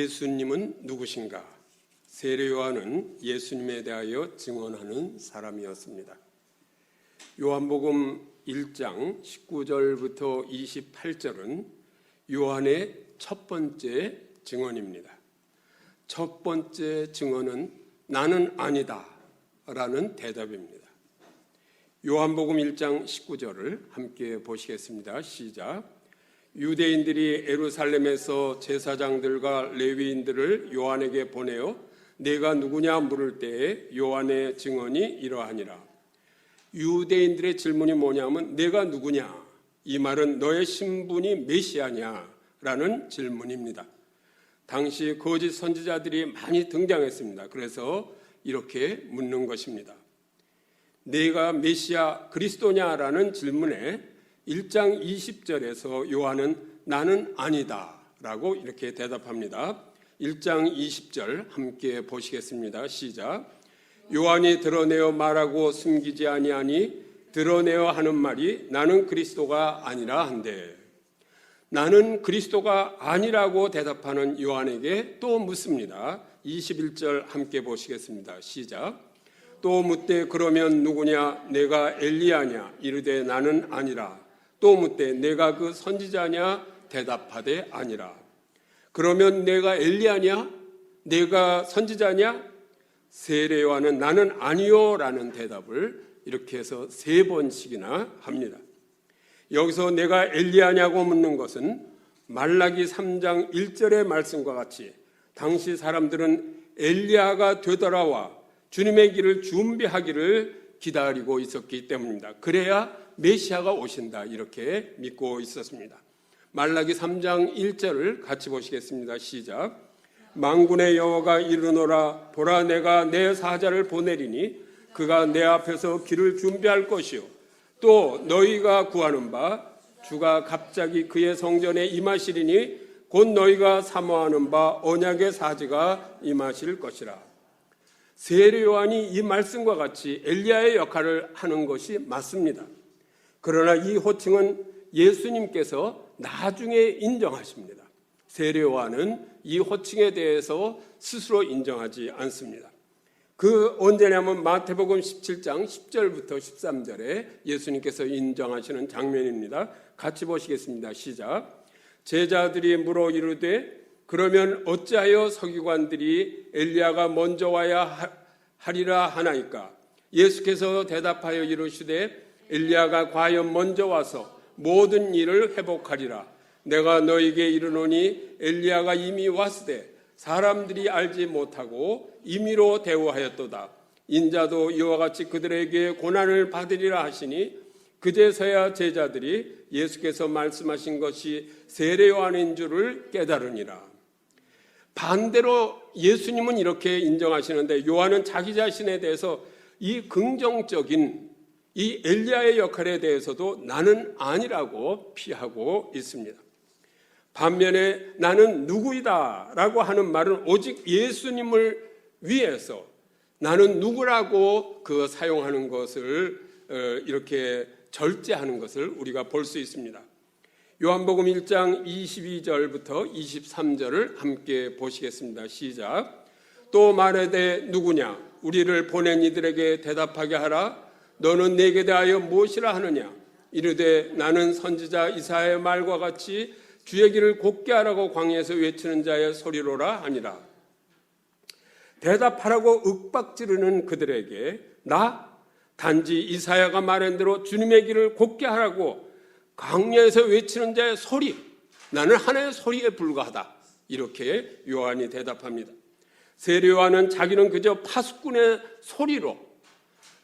예수님은 누구신가? 세례 요한은 예수님에 대하여 증언하는 사람이었습니다. 요한복음 1장 19절부터 28절은 요한의 첫 번째 증언입니다. 첫 번째 증언은 나는 아니다 라는 대답입니다. 요한복음 1장 19절을 함께 보시겠습니다. 시작. 유대인들이 예루살렘에서 제사장들과 레위인들을 요한에게 보내어 내가 누구냐 물을 때에 요한의 증언이 이러하니라. 유대인들의 질문이 뭐냐면 내가 누구냐? 이 말은 너의 신분이 메시아냐? 라는 질문입니다. 당시 거짓 선지자들이 많이 등장했습니다. 그래서 이렇게 묻는 것입니다. 내가 메시아 그리스도냐라는 질문에 1장 20절에서 요한은 나는 아니다 라고 이렇게 대답합니다. 1장 20절 함께 보시겠습니다. 시작. 요한이 드러내어 말하고 숨기지 아니하니 드러내어 하는 말이 나는 그리스도가 아니라 한데, 나는 그리스도가 아니라고 대답하는 요한에게 또 묻습니다. 21절 함께 보시겠습니다. 시작. 또 묻되 그러면 누구냐? 내가 엘리야냐? 이르되 나는 아니라. 또 묻되 내가 그 선지자냐? 대답하되 아니라. 그러면 내가 엘리야냐? 내가 선지자냐? 세례 요한은 나는 아니요 라는 대답을 이렇게 해서 3번씩이나 합니다. 여기서 내가 엘리야냐고 묻는 것은 말라기 3장 1절의 말씀과 같이 당시 사람들은 엘리야가 되돌아와 주님의 길을 준비하기를 기다리고 있었기 때문입니다. 그래야 메시아가 오신다 이렇게 믿고 있었습니다. 말라기 3장 1절을 같이 보시겠습니다. 시작. 만군의 여호와가 이르노라. 보라, 내가 내 사자를 보내리니 그가 내 앞에서 길을 준비할 것이요 또 너희가 구하는 바 주가 갑자기 그의 성전에 임하시리니 곧 너희가 사모하는 바 언약의 사지가 임하실 것이라. 세례 요한이 이 말씀과 같이 엘리야의 역할을 하는 것이 맞습니다. 그러나 이 호칭은 예수님께서 나중에 인정하십니다. 세례 요한은 이 호칭에 대해서 스스로 인정하지 않습니다. 그 언제냐면 마태복음 17장 10절부터 13절에 예수님께서 인정하시는 장면입니다. 같이 보시겠습니다. 시작. 제자들이 물어 이르되 그러면 어찌하여 서기관들이 엘리야가 먼저 와야 하리라 하나이까? 예수께서 대답하여 이르시되 엘리야가 과연 먼저 와서 모든 일을 회복하리라. 내가 너에게 이르노니 엘리야가 이미 왔으되 사람들이 알지 못하고 임의로 대우하였도다. 인자도 이와 같이 그들에게 고난을 받으리라 하시니 그제서야 제자들이 예수께서 말씀하신 것이 세례 요한인 줄을 깨달으니라. 반대로 예수님은 이렇게 인정하시는데 요한은 자기 자신에 대해서 이 긍정적인 이 엘리야의 역할에 대해서도 나는 아니라고 피하고 있습니다. 반면에 나는 누구이다 라고 하는 말은 오직 예수님을 위해서 나는 누구라고 그 사용하는 것을 이렇게 절제하는 것을 우리가 볼 수 있습니다. 요한복음 1장 22절부터 23절을 함께 보시겠습니다. 시작. 또 말하되 누구냐? 우리를 보낸 이들에게 대답하게 하라. 너는 내게 대하여 무엇이라 하느냐? 이르되 나는 선지자 이사야의 말과 같이 주의 길을 곧게 하라고 광야에서 외치는 자의 소리로라 하니라. 대답하라고 윽박지르는 그들에게 나 단지 이사야가 말한 대로 주님의 길을 곧게 하라고 광야에서 외치는 자의 소리, 나는 하나의 소리에 불과하다. 이렇게 요한이 대답합니다. 세례 요한은 자기는 그저 파수꾼의 소리로,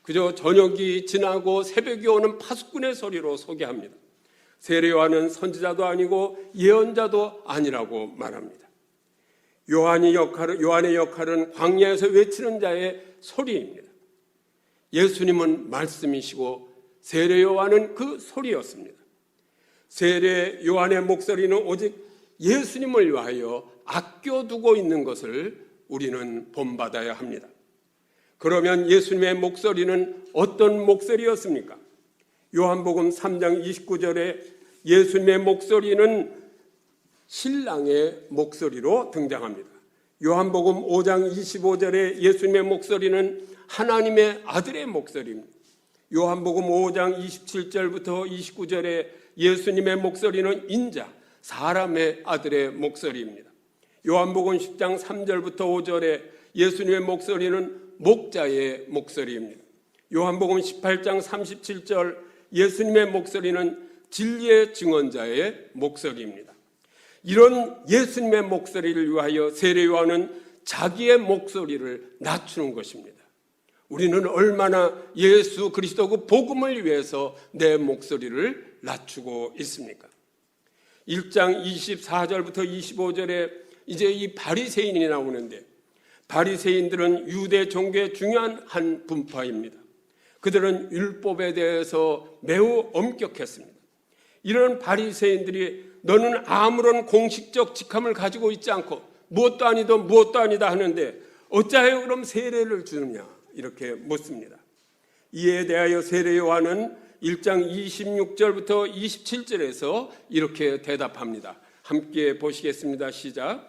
그저 저녁이 지나고 새벽이 오는 파수꾼의 소리로 소개합니다. 세례 요한은 선지자도 아니고 예언자도 아니라고 말합니다. 요한의 역할은 광야에서 외치는 자의 소리입니다. 예수님은 말씀이시고 세례 요한은 그 소리였습니다. 세례 요한의 목소리는 오직 예수님을 위하여 아껴두고 있는 것을 우리는 본받아야 합니다. 그러면 예수님의 목소리는 어떤 목소리였습니까? 요한복음 3장 29절에 예수님의 목소리는 신랑의 목소리로 등장합니다. 요한복음 5장 25절에 예수님의 목소리는 하나님의 아들의 목소리입니다. 요한복음 5장 27절부터 29절에 예수님의 목소리는 인자, 사람의 아들의 목소리입니다. 요한복음 10장 3절부터 5절에 예수님의 목소리는 목자의 목소리입니다. 요한복음 18장 37절 예수님의 목소리는 진리의 증언자의 목소리입니다. 이런 예수님의 목소리를 위하여 세례 요한은 자기의 목소리를 낮추는 것입니다. 우리는 얼마나 예수 그리스도 그 복음을 위해서 내 목소리를 낮추고 있습니까? 1장 24절부터 25절에 이제 이 바리새인이 나오는데, 바리새인들은 유대 종교의 중요한 한 분파입니다. 그들은 율법에 대해서 매우 엄격했습니다. 이런 바리새인들이 너는 아무런 공식적 직함을 가지고 있지 않고 무엇도 아니도 무엇도 아니다 하는데 어찌하여 그럼 세례를 주느냐 이렇게 묻습니다. 이에 대하여 세례 요한은 1장 26절부터 27절에서 이렇게 대답합니다. 함께 보시겠습니다. 시작.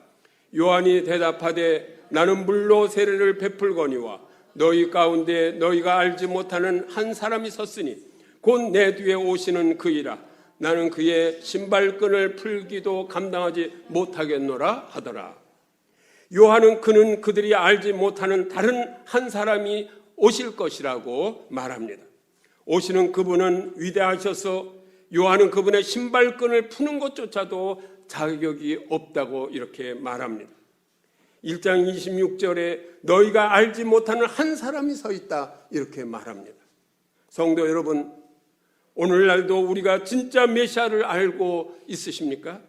요한이 대답하되 나는 물로 세례를 베풀거니와 너희 가운데 너희가 알지 못하는 한 사람이 섰으니 곧 내 뒤에 오시는 그이라. 나는 그의 신발끈을 풀기도 감당하지 못하겠노라 하더라. 요한은 그는 그들이 알지 못하는 다른 한 사람이 오실 것이라고 말합니다. 오시는 그분은 위대하셔서 요한은 그분의 신발끈을 푸는 것조차도 자격이 없다고 이렇게 말합니다. 1장 26절에 너희가 알지 못하는 한 사람이 서 있다 이렇게 말합니다. 성도 여러분, 오늘날도 우리가 진짜 메시아를 알고 있으십니까?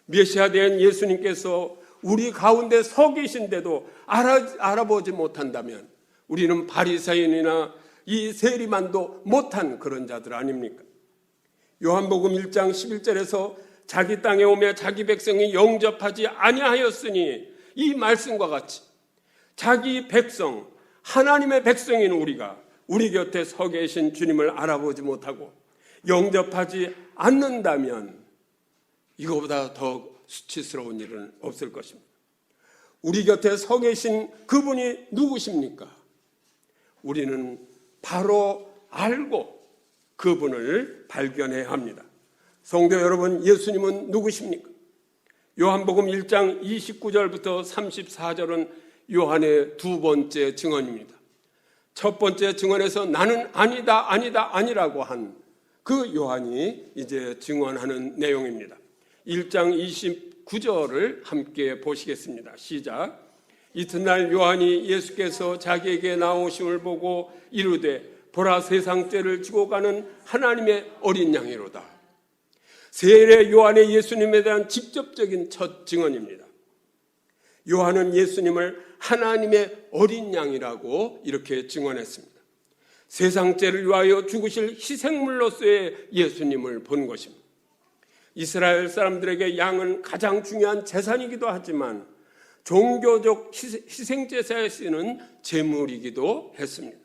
메시아 된 예수님께서 우리 가운데 서 계신데도 알아보지 못한다면 우리는 바리새인이나 이 세리만도 못한 그런 자들 아닙니까? 요한복음 1장 11절에서 자기 땅에 오며 자기 백성이 영접하지 아니하였으니 이 말씀과 같이 자기 백성, 하나님의 백성인 우리가 우리 곁에 서 계신 주님을 알아보지 못하고 영접하지 않는다면 이거보다 더 수치스러운 일은 없을 것입니다. 우리 곁에 서 계신 그분이 누구십니까? 우리는 바로 알고 그분을 발견해야 합니다. 성도 여러분, 예수님은 누구십니까? 요한복음 1장 29절부터 34절은 요한의 두 번째 증언입니다. 첫 번째 증언에서 나는 아니다, 아니다, 아니라고 한 그 요한이 이제 증언하는 내용입니다. 1장 29절을 함께 보시겠습니다. 시작. 이튿날 요한이 예수께서 자기에게 나오심을 보고 이르되 보라 세상 죄를 지고 가는 하나님의 어린 양이로다. 세례 요한의 예수님에 대한 직접적인 첫 증언입니다. 요한은 예수님을 하나님의 어린 양이라고 이렇게 증언했습니다. 세상 죄를 위하여 죽으실 희생물로서의 예수님을 본 것입니다. 이스라엘 사람들에게 양은 가장 중요한 재산이기도 하지만 종교적 희생제사에 쓰이는 제물이기도 했습니다.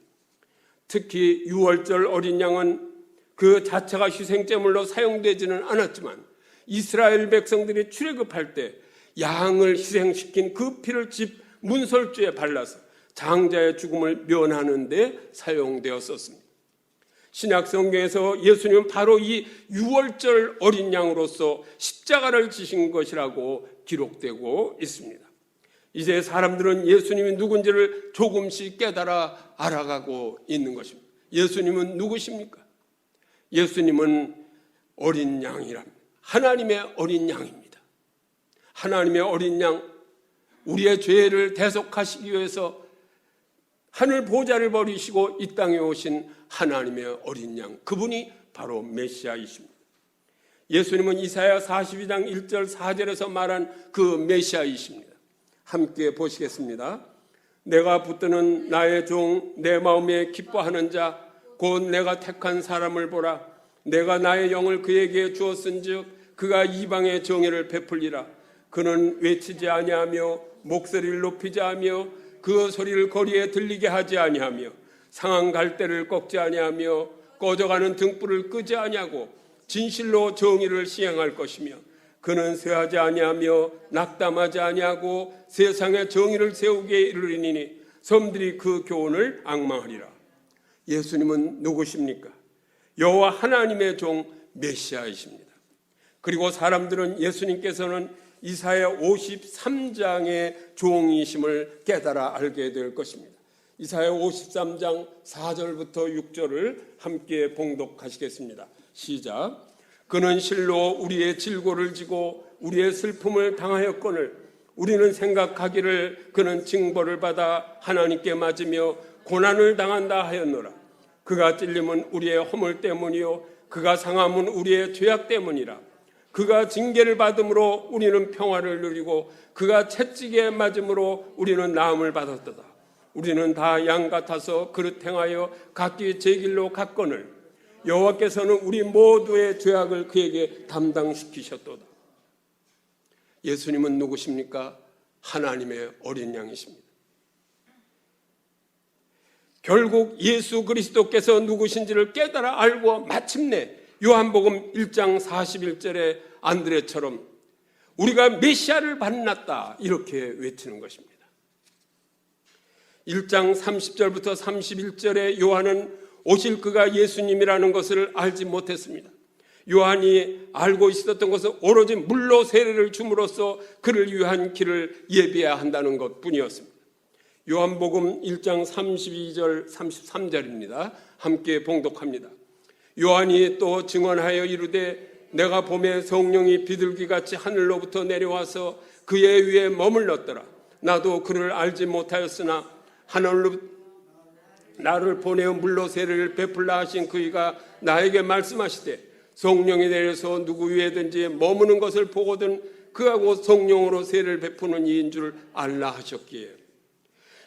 특히 유월절 어린 양은 그 자체가 희생제물로 사용되지는 않았지만 이스라엘 백성들이 출애굽할 때 양을 희생시킨 그 피를 집 문설주에 발라서 장자의 죽음을 면하는 데 사용되었었습니다. 신약 성경에서 예수님은 바로 이 유월절 어린 양으로서 십자가를 지신 것이라고 기록되고 있습니다. 이제 사람들은 예수님이 누군지를 조금씩 깨달아 알아가고 있는 것입니다. 예수님은 누구십니까? 예수님은 어린 양이랍니다. 하나님의 어린 양입니다. 하나님의 어린 양, 우리의 죄를 대속하시기 위해서 하늘 보좌를 버리시고 이 땅에 오신 하나님의 어린 양, 그분이 바로 메시아이십니다. 예수님은 이사야 42장 1절 4절에서 말한 그 메시아이십니다. 함께 보시겠습니다. 내가 붙드는 나의 종, 내 마음에 기뻐하는 자, 곧 내가 택한 사람을 보라. 내가 나의 영을 그에게 주었은즉 그가 이방의 정의를 베풀리라. 그는 외치지 아니하며 목소리를 높이지 아니하며 그 소리를 거리에 들리게 하지 아니하며 상한 갈대를 꺾지 아니하며 꺼져가는 등불을 끄지 아니하고 진실로 정의를 시행할 것이며 그는 쇠하지 아니하며 낙담하지 아니하고 세상에 정의를 세우기에 이르리니 섬들이 그 교훈을 앙망하리라. 예수님은 누구십니까? 여호와 하나님의 종 메시아이십니다. 그리고 사람들은 예수님께서는 이사야 53장의 종이심을 깨달아 알게 될 것입니다. 이사야 53장 4절부터 6절을 함께 봉독하시겠습니다. 시작. 그는 실로 우리의 질고를 지고 우리의 슬픔을 당하였거늘 우리는 생각하기를 그는 징벌을 받아 하나님께 맞으며 고난을 당한다 하였노라. 그가 찔림은 우리의 허물 때문이요 그가 상함은 우리의 죄악 때문이라. 그가 징계를 받음으로 우리는 평화를 누리고 그가 채찍에 맞음으로 우리는 나음을 받았도다. 우리는 다 양 같아서 그릇 행하여 각기 제 길로 갔거늘 여호와께서는 우리 모두의 죄악을 그에게 담당시키셨도다. 예수님은 누구십니까? 하나님의 어린 양이십니다. 결국 예수 그리스도께서 누구신지를 깨달아 알고 마침내 요한복음 1장 41절에 안드레처럼 우리가 메시아를 만났다 이렇게 외치는 것입니다. 1장 30절부터 31절에 요한은 오실 그가 예수님이라는 것을 알지 못했습니다. 요한이 알고 있었던 것은 오로지 물로 세례를 줌으로써 그를 위한 길을 예비해야 한다는 것뿐이었습니다. 요한복음 1장 32절 33절입니다. 함께 봉독합니다. 요한이 또 증언하여 이르되 내가 봄에 성령이 비둘기같이 하늘로부터 내려와서 그의 위에 머물렀더라. 나도 그를 알지 못하였으나 하늘로 나를 보내어 물로 세례를 베풀라 하신 그이가 나에게 말씀하시되 성령이 내려서 누구 위에든지 머무는 것을 보거든 그하고 성령으로 세례를 베푸는 이인 줄 알라 하셨기에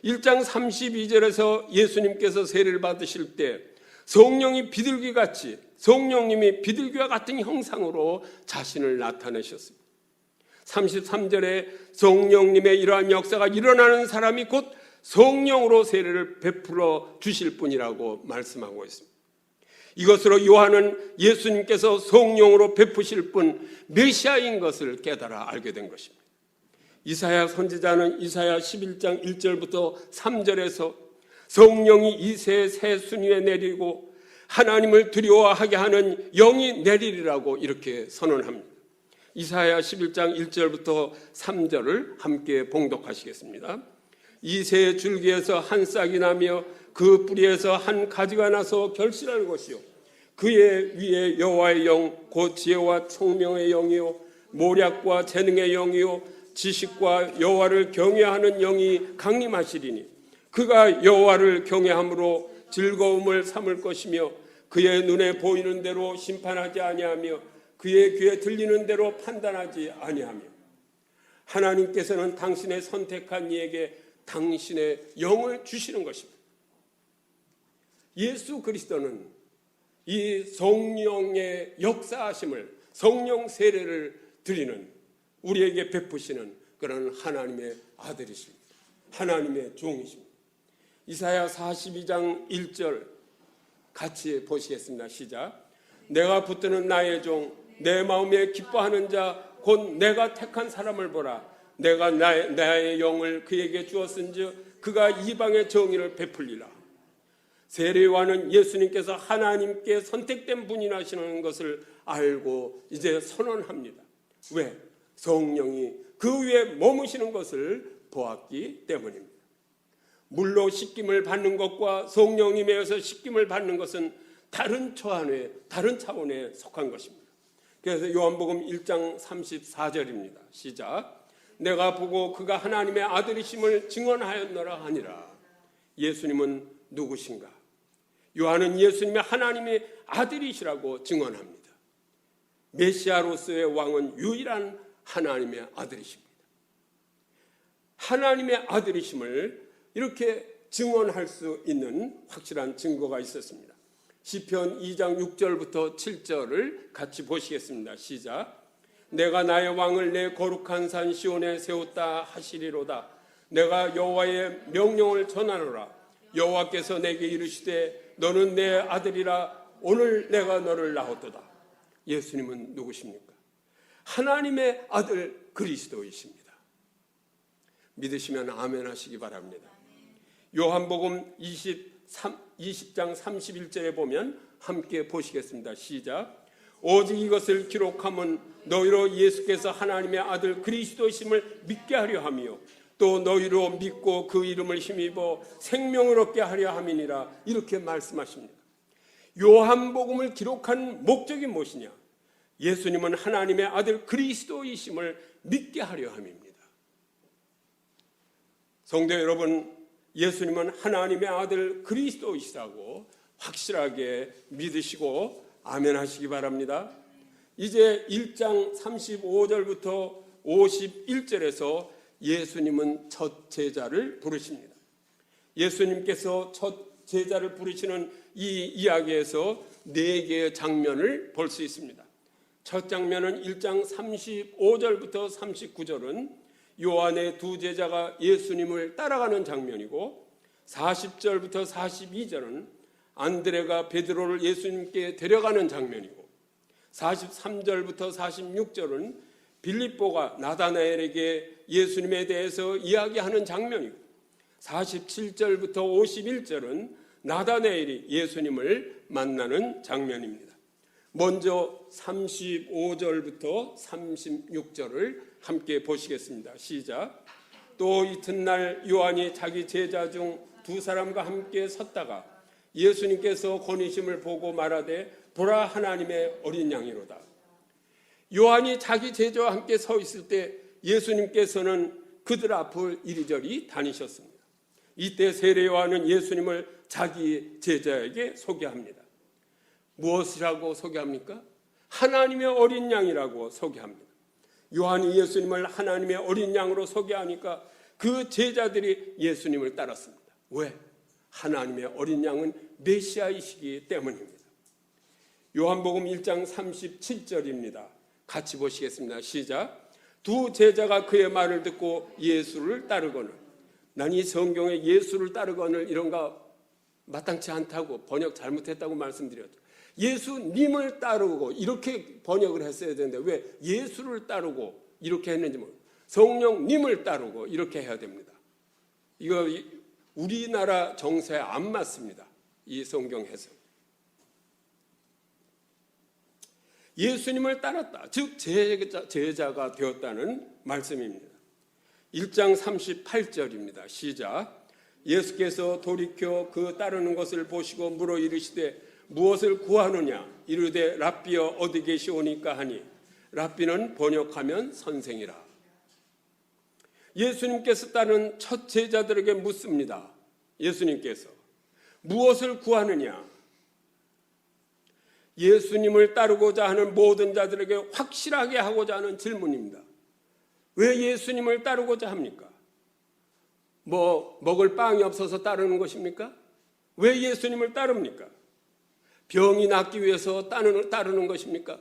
1장 32절에서 예수님께서 세례를 받으실 때 성령이 비둘기같이 성령님이 비둘기와 같은 형상으로 자신을 나타내셨습니다. 33절에 성령님의 이러한 역사가 일어나는 사람이 곧 성령으로 세례를 베풀어 주실 분이라고 말씀하고 있습니다. 이것으로 요한은 예수님께서 성령으로 베푸실 분 메시아인 것을 깨달아 알게 된 것입니다. 이사야 선지자는 이사야 11장 1절부터 3절에서 성령이 이새 새 순위에 내리고 하나님을 두려워하게 하는 영이 내리리라고 이렇게 선언합니다. 이사야 11장 1절부터 3절을 함께 봉독하시겠습니다. 이 새 줄기에서 한 싹이 나며 그 뿌리에서 한 가지가 나서 결실할 것이요 그의 위에 여호와의 영 곧 지혜와 총명의 영이요 모략과 재능의 영이요 지식과 여호와를 경외하는 영이 강림하시리니 그가 여호와를 경외함으로 즐거움을 삼을 것이며 그의 눈에 보이는 대로 심판하지 아니하며 그의 귀에 들리는 대로 판단하지 아니하며 하나님께서는 당신의 선택한 이에게 당신의 영을 주시는 것입니다. 예수 그리스도는 이 성령의 역사하심을 성령 세례를 드리는 우리에게 베푸시는 그런 하나님의 아들이십니다. 하나님의 종이십니다. 이사야 42장 1절 같이 보시겠습니다. 시작. 내가 붙드는 나의 종 내 마음에 기뻐하는 자 곧 내가 택한 사람을 보라. 내가 나의 영을 그에게 주었은즉 그가 이방의 정의를 베풀리라. 세례요한은 예수님께서 하나님께 선택된 분이라시는 것을 알고 이제 선언합니다. 왜? 성령이 그 위에 머무시는 것을 보았기 때문입니다. 물로 씻김을 받는 것과 성령이 매여서 씻김을 받는 것은 다른 차원에 속한 것입니다. 그래서 요한복음 1장 34절입니다. 시작. 내가 보고 그가 하나님의 아들이심을 증언하였노라 하니라. 예수님은 누구신가? 요한은 예수님의 하나님의 아들이시라고 증언합니다. 메시아로서의 왕은 유일한 하나님의 아들이십니다. 하나님의 아들이심을 이렇게 증언할 수 있는 확실한 증거가 있었습니다. 시편 2장 6절부터 7절을 같이 보시겠습니다. 시작. 내가 나의 왕을 내 거룩한 산 시온에 세웠다 하시리로다. 내가 여호와의 명령을 전하노라. 여호와께서 내게 이르시되 너는 내 아들이라 오늘 내가 너를 낳았도다. 예수님은 누구십니까? 하나님의 아들 그리스도이십니다. 믿으시면 아멘 하시기 바랍니다. 요한복음 20장 31절에 보면 함께 보시겠습니다. 시작. 오직 이것을 기록함은 너희로 예수께서 하나님의 아들 그리스도이심을 믿게 하려 함이요 또 너희로 믿고 그 이름을 힘입어 생명을 얻게 하려 함이니라. 이렇게 말씀하십니다. 요한복음을 기록한 목적이 무엇이냐? 예수님은 하나님의 아들 그리스도이심을 믿게 하려 함입니다. 성도 여러분, 예수님은 하나님의 아들 그리스도이시라고 확실하게 믿으시고 아멘 하시기 바랍니다. 이제 1장 35절부터 51절에서 예수님은 첫 제자를 부르십니다. 예수님께서 첫 제자를 부르시는 이 이야기에서 4개의 장면을 볼 수 있습니다. 첫 장면은 1장 35절부터 39절은 요한의 두 제자가 예수님을 따라가는 장면이고, 40절부터 42절은 안드레가 베드로를 예수님께 데려가는 장면이고, 43절부터 46절은 빌립보가 나다나엘에게 예수님에 대해서 이야기하는 장면이고, 47절부터 51절은 나다나엘이 예수님을 만나는 장면입니다. 먼저 35절부터 36절을 함께 보시겠습니다. 시작. 또 이튿날 요한이 자기 제자 중 2사람과 함께 섰다가 예수님께서 거니심을 보고 말하되 보라 하나님의 어린 양이로다. 요한이 자기 제자와 함께 서 있을 때 예수님께서는 그들 앞을 이리저리 다니셨습니다. 이때 세례 요한은 예수님을 자기 제자에게 소개합니다. 무엇이라고 소개합니까? 하나님의 어린 양이라고 소개합니다. 요한이 예수님을 하나님의 어린 양으로 소개하니까 그 제자들이 예수님을 따랐습니다. 왜? 하나님의 어린 양은 메시아이시기 때문입니다. 요한복음 1장 37절입니다. 같이 보시겠습니다. 시작. 두 제자가 그의 말을 듣고 예수를 따르거늘. 난 이 성경에 예수를 따르거늘 이런 거 마땅치 않다고 번역 잘못했다고 말씀드렸죠. 예수님을 따르고 이렇게 번역을 했어야 되는데 왜 예수를 따르고 이렇게 했는지 모르겠어요. 성령님을 따르고 이렇게 해야 됩니다. 이거 우리나라 정서에 안 맞습니다. 이 성경 해석. 예수님을 따랐다. 즉 제자가 되었다는 말씀입니다. 1장 38절입니다. 시작. 예수께서 돌이켜 그 따르는 것을 보시고 물어 이르시되 무엇을 구하느냐? 이르되 랍비여 어디 계시오니까 하니. 랍비는 번역하면 선생이라. 예수님께서 따른 첫 제자들에게 묻습니다. 예수님께서 무엇을 구하느냐? 예수님을 따르고자 하는 모든 자들에게 확실하게 하고자 하는 질문입니다. 왜 예수님을 따르고자 합니까? 먹을 빵이 없어서 따르는 것입니까? 왜 예수님을 따릅니까? 병이 낫기 위해서 따르는 것입니까?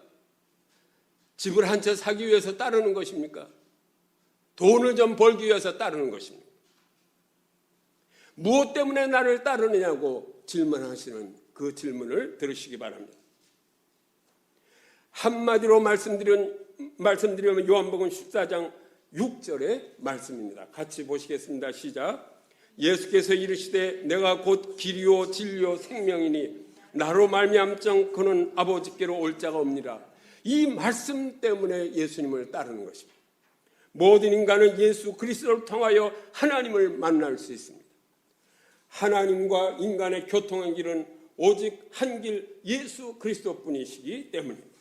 집을 한 채 사기 위해서 따르는 것입니까? 돈을 좀 벌기 위해서 따르는 것입니까? 무엇 때문에 나를 따르느냐고 질문하시는 그 질문을 들으시기 바랍니다. 한마디로 말씀드리면 요한복음 14장 6절의 말씀입니다. 같이 보시겠습니다. 시작. 예수께서 이르시되 내가 곧 길이요 진리요 생명이니 나로 말미암정 그는 아버지께로 올 자가 없니라. 이 말씀 때문에 예수님을 따르는 것입니다. 모든 인간은 예수 그리스도를 통하여 하나님을 만날 수 있습니다. 하나님과 인간의 교통의 길은 오직 한 길 예수 그리스도뿐이시기 때문입니다.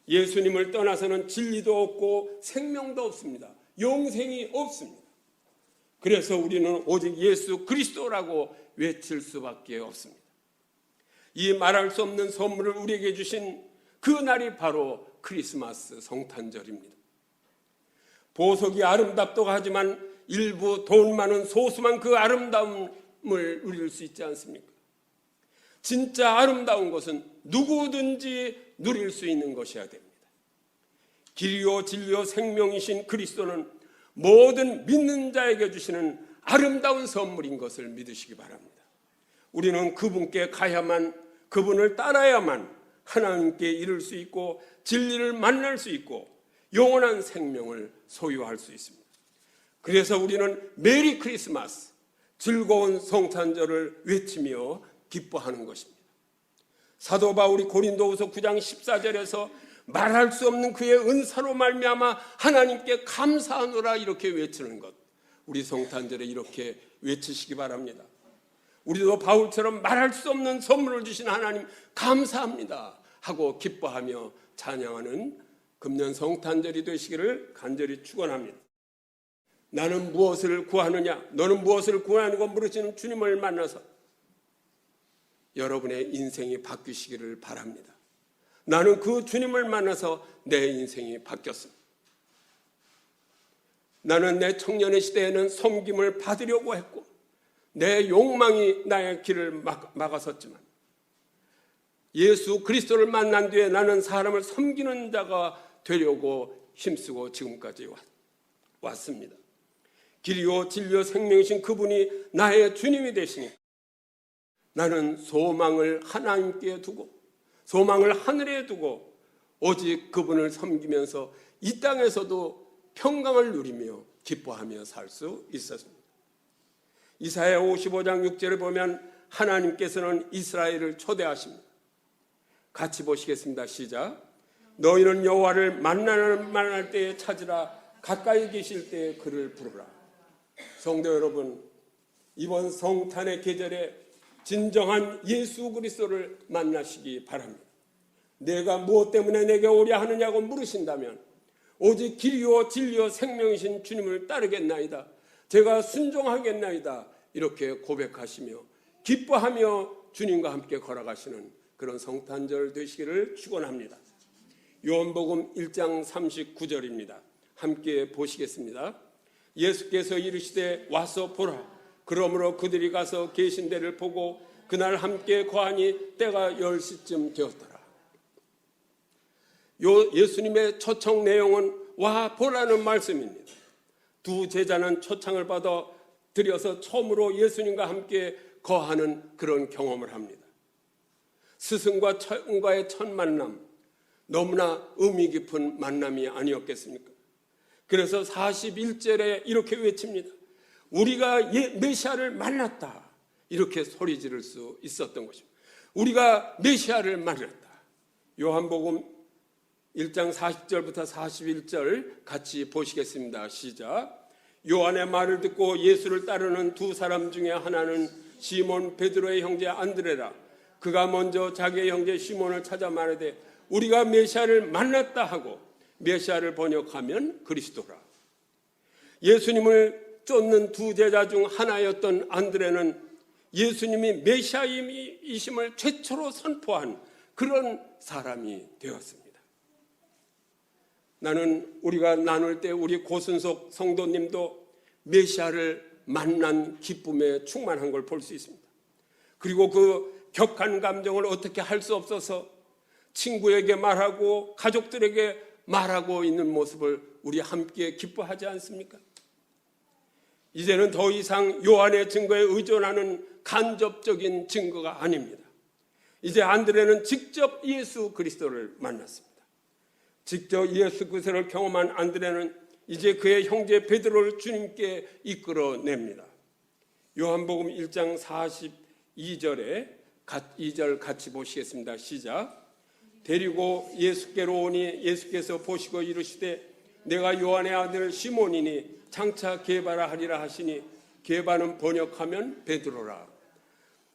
예수님을 떠나서는 진리도 없고 생명도 없습니다. 영생이 없습니다. 그래서 우리는 오직 예수 그리스도라고 외칠 수밖에 없습니다. 이 말할 수 없는 선물을 우리에게 주신 그 날이 바로 크리스마스 성탄절입니다. 보석이 아름답다고 하지만 일부 돈 많은 소수만 그 아름다움을 누릴 수 있지 않습니까? 진짜 아름다운 것은 누구든지 누릴 수 있는 것이어야 됩니다. 길이요 진리요 생명이신 그리스도는 모든 믿는 자에게 주시는 아름다운 선물인 것을 믿으시기 바랍니다. 우리는 그분께 가야만, 그분을 따라야만 하나님께 이룰 수 있고 진리를 만날 수 있고 영원한 생명을 소유할 수 있습니다. 그래서 우리는 메리 크리스마스, 즐거운 성탄절을 외치며 기뻐하는 것입니다. 사도 바울이 고린도후서 9장 14절에서 말할 수 없는 그의 은사로 말미암아 하나님께 감사하노라 이렇게 외치는 것, 우리 성탄절에 이렇게 외치시기 바랍니다. 우리도 바울처럼 말할 수 없는 선물을 주신 하나님 감사합니다 하고 기뻐하며 찬양하는 금년 성탄절이 되시기를 간절히 축원합니다. 나는 무엇을 구하느냐, 너는 무엇을 구하느냐고 물으시는 주님을 만나서 여러분의 인생이 바뀌시기를 바랍니다. 나는 그 주님을 만나서 내 인생이 바뀌었습니다. 나는 내 청년의 시대에는 섬김을 받으려고 했고 내 욕망이 나의 길을 막아섰지만 예수 그리스도를 만난 뒤에 나는 사람을 섬기는 자가 되려고 힘쓰고 지금까지 왔습니다. 길이요 진리요 생명이신 그분이 나의 주님이 되시니 나는 소망을 하나님께 두고 소망을 하늘에 두고 오직 그분을 섬기면서 이 땅에서도 평강을 누리며 기뻐하며 살 수 있었습니다. 이사야 55장 6절을 보면 하나님께서는 이스라엘을 초대하십니다. 같이 보시겠습니다. 시작. 너희는 여호와를 만날 때에 찾으라. 가까이 계실 때에 그를 부르라. 성도 여러분, 이번 성탄의 계절에 진정한 예수 그리스도를 만나시기 바랍니다. 내가 무엇 때문에 내게 오려 하느냐고 물으신다면 오직 길이요 진리요 생명이신 주님을 따르겠나이다. 제가 순종하겠나이다. 이렇게 고백하시며 기뻐하며 주님과 함께 걸어가시는 그런 성탄절 되시기를 축원합니다. 요한복음 1장 39절입니다. 함께 보시겠습니다. 예수께서 이르시되 와서 보라. 그러므로 그들이 가서 계신 데를 보고 그날 함께 거하니 때가 10시쯤 되었더라. 예수님의 초청 내용은 와 보라는 말씀입니다. 두 제자는 초청을 받아 들여서 처음으로 예수님과 함께 거하는 그런 경험을 합니다. 스승과 처음과의 첫 만남, 너무나 의미 깊은 만남이 아니었겠습니까? 그래서 41절에 이렇게 외칩니다. 우리가 메시아를 만났다. 이렇게 소리 지를 수 있었던 것입니다. 우리가 메시아를 만났다. 요한복음 1장 40절부터 41절 같이 보시겠습니다. 시작. 요한의 말을 듣고 예수를 따르는 두 사람 중에 하나는 시몬 베드로의 형제 안드레라. 그가 먼저 자기의 형제 시몬을 찾아 말하되 우리가 메시아를 만났다 하고 메시아를 번역하면 그리스도라. 예수님을 쫓는 두 제자 중 하나였던 안드레는 예수님이 메시아이심을 최초로 선포한 그런 사람이 되었습니다. 나는 우리가 나눌 때 우리 고순석 성도님도 메시아를 만난 기쁨에 충만한 걸 볼 수 있습니다. 그리고 그 격한 감정을 어떻게 할 수 없어서 친구에게 말하고 가족들에게 말하고 있는 모습을 우리 함께 기뻐하지 않습니까? 이제는 더 이상 요한의 증거에 의존하는 간접적인 증거가 아닙니다. 이제 안드레는 직접 예수 그리스도를 만났습니다. 직접 예수 그리스도를 경험한 안드레는 이제 그의 형제 베드로를 주님께 이끌어냅니다. 요한복음 1장 42절에 2절 같이 보시겠습니다. 시작. 데리고 예수께로 오니 예수께서 보시고 이르시되 내가 요한의 아들 시몬이니 장차 게바라 하리라 하시니 게바는 번역하면 베드로라.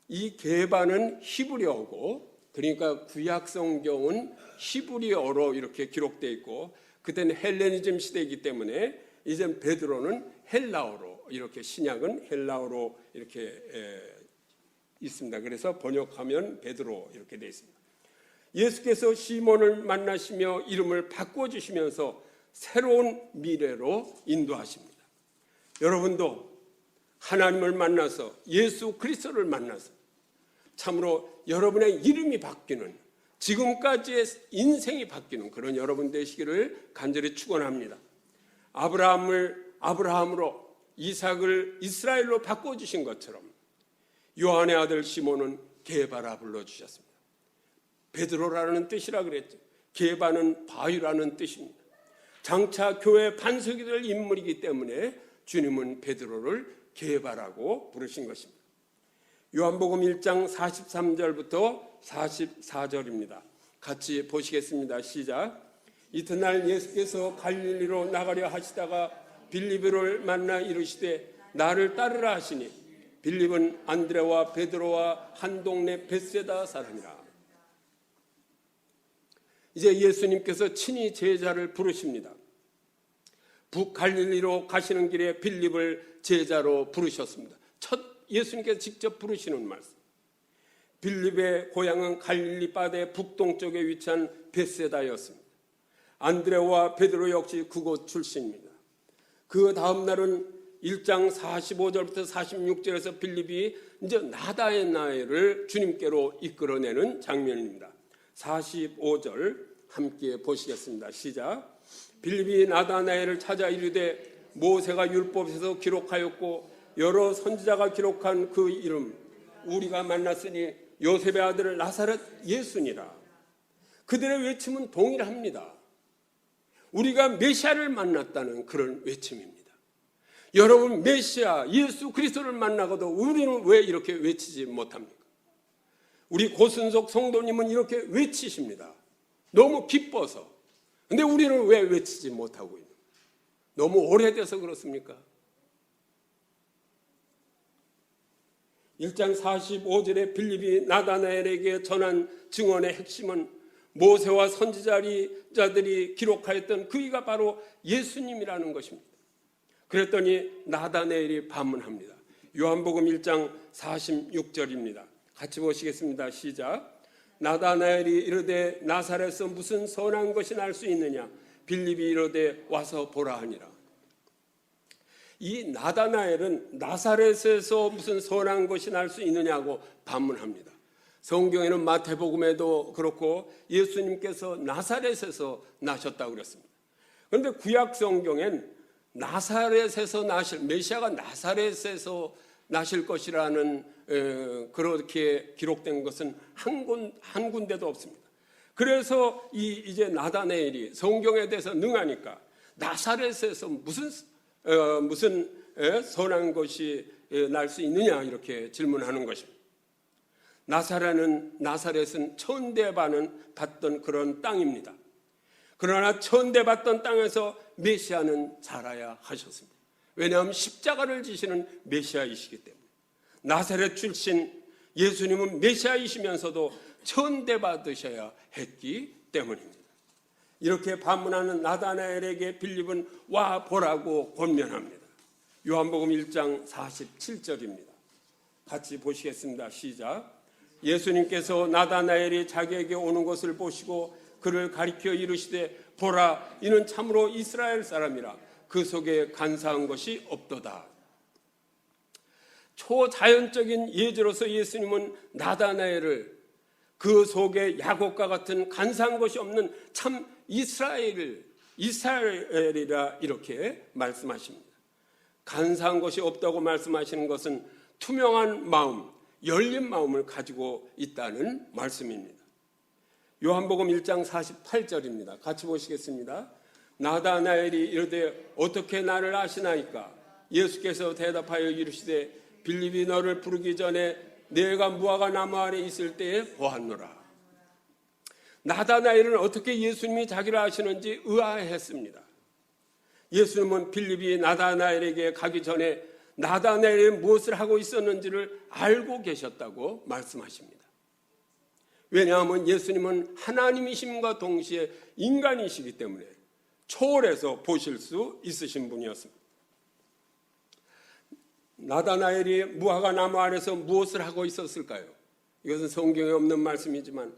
이 게바는 히브리어고 그러니까 구약 성경은 히브리어로 이렇게 기록되어 있고 그때는 헬레니즘 시대이기 때문에 이제 베드로는 헬라어로 이렇게 신약은 헬라어로 이렇게 있습니다. 그래서 번역하면 베드로 이렇게 되어 있습니다. 예수께서 시몬을 만나시며 이름을 바꿔주시면서 새로운 미래로 인도하십니다. 여러분도 하나님을 만나서 예수 그리스도를 만나서 참으로 여러분의 이름이 바뀌는 지금까지의 인생이 바뀌는 그런 여러분 되시기를 간절히 축원합니다. 아브라함을 아브라함으로 이삭을 이스라엘로 바꿔주신 것처럼 요한의 아들 시몬은 게바라 불러주셨습니다. 베드로라는 뜻이라 그랬죠. 게바는 바위라는 뜻입니다. 장차 교회 반석이 될 인물이기 때문에 주님은 베드로를 게바라고 부르신 것입니다. 요한복음 1장 43절부터 44절입니다. 같이 보시겠습니다. 시작. 이튿날 예수께서 갈릴리로 나가려 하시다가 빌립을 만나 이르시되 나를 따르라 하시니 빌립은 안드레와 베드로와 한 동네 벳세다 사람이라. 이제 예수님께서 친히 제자를 부르십니다. 북갈릴리로 가시는 길에 빌립을 제자로 부르셨습니다. 첫 예수님께서 직접 부르시는 말씀. 빌립의 고향은 갈릴리 바다의 북동쪽에 위치한 벳세다였습니다. 안드레와 베드로 역시 그곳 출신입니다. 그 다음 날은 1장 45절부터 46절에서 빌립이 이제 나다나엘을 주님께로 이끌어내는 장면입니다. 45절 함께 보시겠습니다. 시작. 빌립이 나다나엘을 찾아 이르되 모세가 율법에서 기록하였고 여러 선지자가 기록한 그 이름 우리가 만났으니 요셉의 아들 나사렛 예수니라. 그들의 외침은 동일합니다. 우리가 메시아를 만났다는 그런 외침입니다. 여러분, 메시아 예수 그리스도를 만나고도 우리는 왜 이렇게 외치지 못합니까? 우리 고순석 성도님은 이렇게 외치십니다. 너무 기뻐서. 근데 우리는 왜 외치지 못하고 있는 거예요? 너무 오래돼서 그렇습니까? 1장 45절에 빌립이 나다나엘에게 전한 증언의 핵심은 모세와 선지자들이 기록하였던 그이가 바로 예수님이라는 것입니다. 그랬더니 나다나엘이 반문합니다. 요한복음 1장 46절입니다. 같이 보시겠습니다. 시작. 나다나엘이 이르되 나사렛에서 무슨 선한 것이 날 수 있느냐? 빌립이 이르되 와서 보라 하니라. 이 나다나엘은 나사렛에서 무슨 선한 것이 날 수 있느냐고 반문합니다. 성경에는 마태복음에도 그렇고 예수님께서 나사렛에서 나셨다고 그랬습니다. 그런데 구약 성경엔 나사렛에서 나실 메시아가 나사렛에서 나실 것이라는 그렇게 기록된 것은 한 군데도 없습니다. 그래서 이제 나다나엘이 성경에 대해서 능하니까 나사렛에서 무슨 선한 것이 날 수 있느냐 이렇게 질문하는 것입니다. 나사렛은 천대받던 그런 땅입니다. 그러나 천대받던 땅에서 메시아는 자라야 하셨습니다. 왜냐하면 십자가를 지시는 메시아이시기 때문에. 나사렛 출신 예수님은 메시아이시면서도 천대받으셔야 했기 때문입니다. 이렇게 반문하는 나다나엘에게 빌립은 와 보라고 권면합니다. 요한복음 1장 47절입니다. 같이 보시겠습니다. 시작. 예수님께서 나다나엘이 자기에게 오는 것을 보시고 그를 가리켜 이르시되 보라 이는 참으로 이스라엘 사람이라 그 속에 간사한 것이 없도다. 초자연적인 예지로서 예수님은 나다나엘을 그 속에 야곱과 같은 간사한 것이 없는 참 이스라엘이라 이렇게 말씀하십니다. 간사한 것이 없다고 말씀하시는 것은 투명한 마음, 열린 마음을 가지고 있다는 말씀입니다. 요한복음 1장 48절입니다. 같이 보시겠습니다. 나다나엘이 이르되 어떻게 나를 아시나이까? 예수께서 대답하여 이르시되 빌립이 너를 부르기 전에 내가 무화과 나무 아래 있을 때에 보았노라. 나다나엘은 어떻게 예수님이 자기를 아시는지 의아해했습니다. 예수님은 빌립이 나다나엘에게 가기 전에 나다나엘이 무엇을 하고 있었는지를 알고 계셨다고 말씀하십니다. 왜냐하면 예수님은 하나님이심과 동시에 인간이시기 때문에 초월해서 보실 수 있으신 분이었습니다. 나다나엘이 무화과 나무 아래서 무엇을 하고 있었을까요? 이것은 성경에 없는 말씀이지만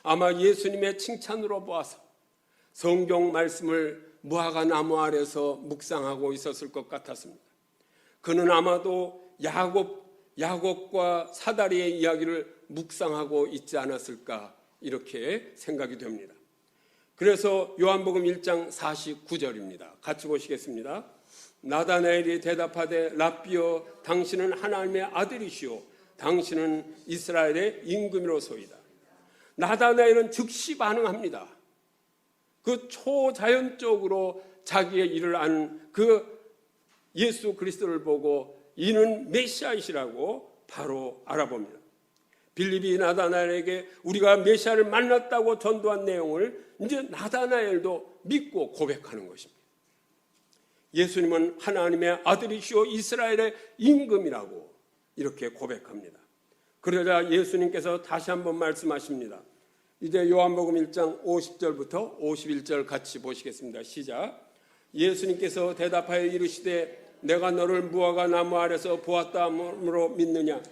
아마 예수님의 칭찬으로 보아서 성경 말씀을 무화과 나무 아래서 묵상하고 있었을 것 같았습니다. 그는 아마도 야곱과 사다리의 이야기를 묵상하고 있지 않았을까 이렇게 생각이 됩니다. 그래서 요한복음 1장 49절입니다. 같이 보시겠습니다. 나다나엘이 대답하되 랍비여 당신은 하나님의 아들이시오 당신은 이스라엘의 임금이로소이다. 나다나엘은 즉시 반응합니다. 그 초자연적으로 자기의 일을 아는 그 예수 그리스도를 보고 이는 메시아이시라고 바로 알아봅니다. 빌립이 나다나엘에게 우리가 메시아를 만났다고 전도한 내용을 이제 나다나엘도 믿고 고백하는 것입니다. 예수님은 하나님의 아들이시오 이스라엘의 임금이라고 이렇게 고백합니다. 그러자 예수님께서 다시 한번 말씀하십니다. 이제 요한복음 1장 50절부터 51절 같이 보시겠습니다. 시작. 예수님께서 대답하여 이르시되 내가 너를 무화과 나무 아래서 보았다 함으로 믿느냐?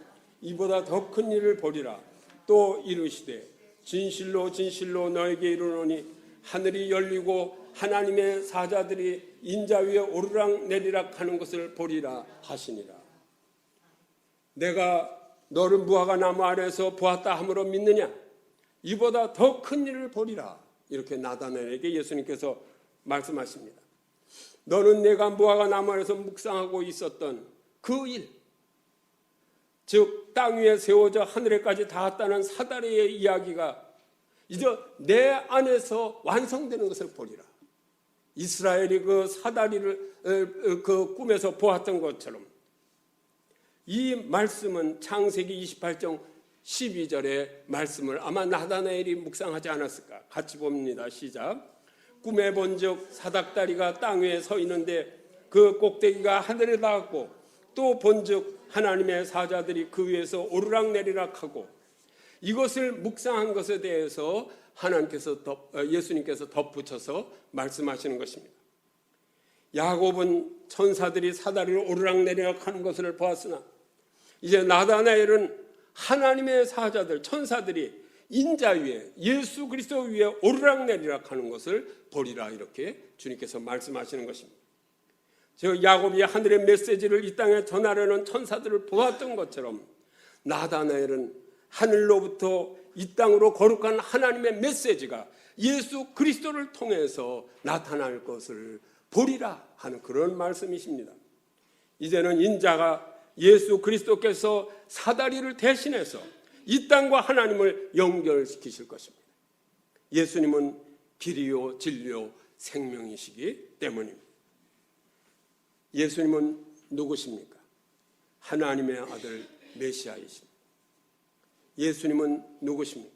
이보다 더 큰 일을 보리라. 또 이르시되 진실로 진실로 너에게 이르노니 하늘이 열리고 하나님의 사자들이 인자 위에 오르락 내리락 하는 것을 보리라 하시니라. 내가 너를 무화과 나무 아래서 보았다 함으로 믿느냐? 이보다 더 큰 일을 보리라. 이렇게 나다나엘에게 예수님께서 말씀하십니다. 너는 내가 무화과 나무 아래서 묵상하고 있었던 그 일, 즉 땅 위에 세워져 하늘에까지 닿았다는 사다리의 이야기가 이제 내 안에서 완성되는 것을 보리라. 이스라엘이 그 사다리를 그 꿈에서 보았던 것처럼 이 말씀은 창세기 28장 12절의 말씀을 아마 나다나엘이 묵상하지 않았을까? 같이 봅니다. 시작. 꿈에 본즉 사닥다리가 땅 위에 서 있는데 그 꼭대기가 하늘에 닿았고 또 본즉 하나님의 사자들이 그 위에서 오르락내리락하고 이것을 묵상한 것에 대해서 예수님께서 덧붙여서 말씀하시는 것입니다. 야곱은 천사들이 사다리를 오르락내리락하는 것을 보았으나 이제 나다나엘은 하나님의 사자들 천사들이 인자 위에 예수 그리스도 위에 오르락내리락하는 것을 보리라 이렇게 주님께서 말씀하시는 것입니다. 저 야곱이 하늘의 메시지를 이 땅에 전하려는 천사들을 보았던 것처럼 나다나엘은 하늘로부터 이 땅으로 거룩한 하나님의 메시지가 예수 그리스도를 통해서 나타날 것을 보리라 하는 그런 말씀이십니다. 이제는 인자가 예수 그리스도께서 사다리를 대신해서 이 땅과 하나님을 연결시키실 것입니다. 예수님은 길이요 진리요 생명이시기 때문입니다. 예수님은 누구십니까? 하나님의 아들 메시아이십니다. 예수님은 누구십니까?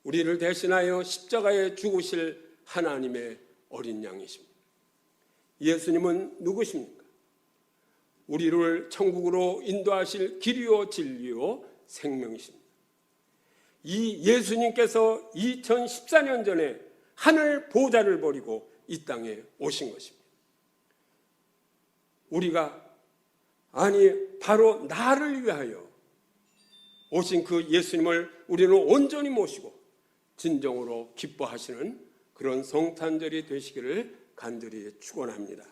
우리를 대신하여 십자가에 죽으실 하나님의 어린 양이십니다. 예수님은 누구십니까? 우리를 천국으로 인도하실 길이요 진리요 생명이십니다. 이 예수님께서 2014년 전에 하늘 보좌를 버리고 이 땅에 오신 것입니다. 우리가 바로 나를 위하여 오신 그 예수님을 우리는 온전히 모시고 진정으로 기뻐하시는 그런 성탄절이 되시기를 간절히 축원합니다.